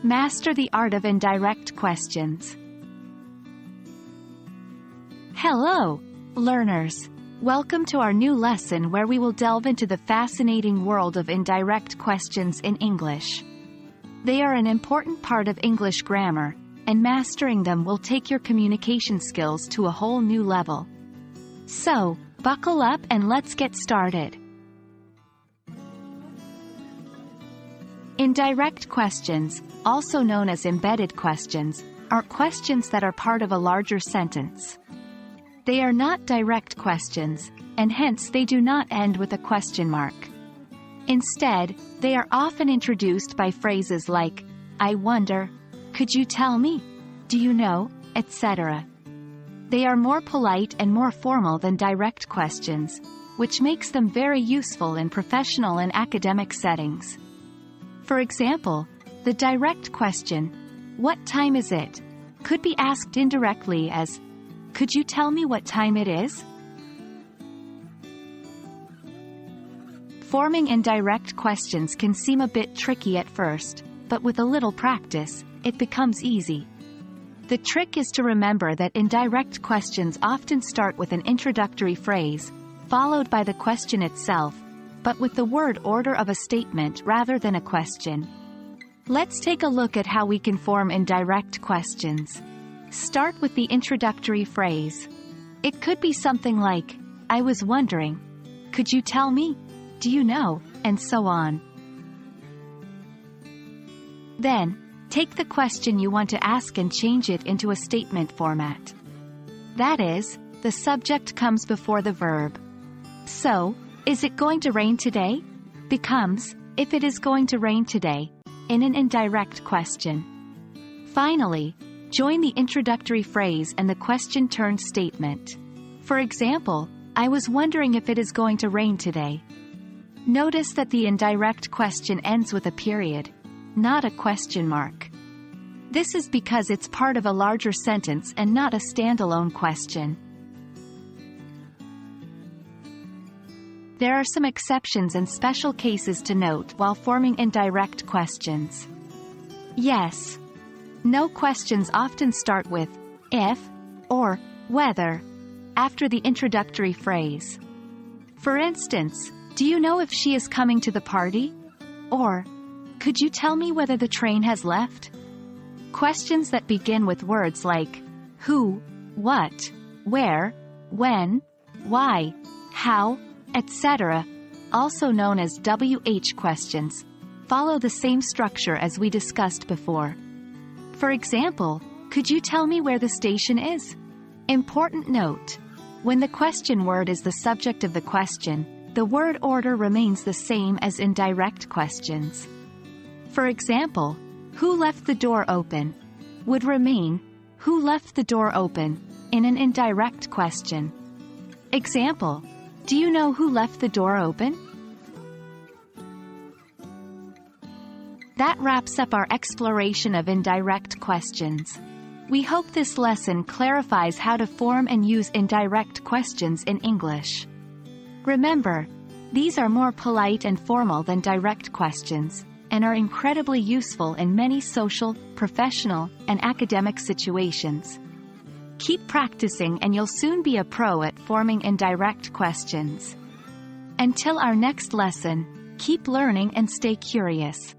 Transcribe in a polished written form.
Master the art of indirect questions. Hello, learners. Welcome to our new lesson where we will delve into the fascinating world of indirect questions in English. They are an important part of English grammar, and mastering them will take your communication skills to a whole new level. So, buckle up and let's get started. Indirect questions, also known as embedded questions, are questions that are part of a larger sentence. They are not direct questions, and hence they do not end with a question mark. Instead, they are often introduced by phrases like, I wonder, could you tell me, do you know, etc. They are more polite and more formal than direct questions, which makes them very useful in professional and academic settings. For example, the direct question, what time is it, could be asked indirectly as, could you tell me what time it is? Forming indirect questions can seem a bit tricky at first, but with a little practice, it becomes easy. The trick is to remember that indirect questions often start with an introductory phrase, followed by the question itself, but with the word order of a statement rather than a question. Let's take a look at how we can form indirect questions. Start with the introductory phrase. It could be something like, I was wondering, could you tell me, do you know, and so on. Then, take the question you want to ask and change it into a statement format. That is, the subject comes before the verb. So, is it going to rain today? Becomes, if it is going to rain today, in an indirect question. Finally, join the introductory phrase and the question-turned statement. For example, I was wondering if it is going to rain today. Notice that the indirect question ends with a period, not a question mark. This is because it's part of a larger sentence and not a standalone question. There are some exceptions and special cases to note while forming indirect questions. Yes. No questions often start with if or whether after the introductory phrase. For instance, do you know if she is coming to the party? Or, could you tell me whether the train has left? Questions that begin with words like who, what, where, when, why, how, etc., also known as WH questions, follow the same structure as we discussed before. For example, could you tell me where the station is? Important note: when the question word is the subject of the question, the word order remains the same as in direct questions. For example, who left the door open would remain, who left the door open, in an indirect question. Example, do you know who left the door open? That wraps up our exploration of indirect questions. We hope this lesson clarifies how to form and use indirect questions in English. Remember, these are more polite and formal than direct questions, and are incredibly useful in many social, professional, and academic situations. Keep practicing and you'll soon be a pro at forming indirect questions. Until our next lesson, keep learning and stay curious.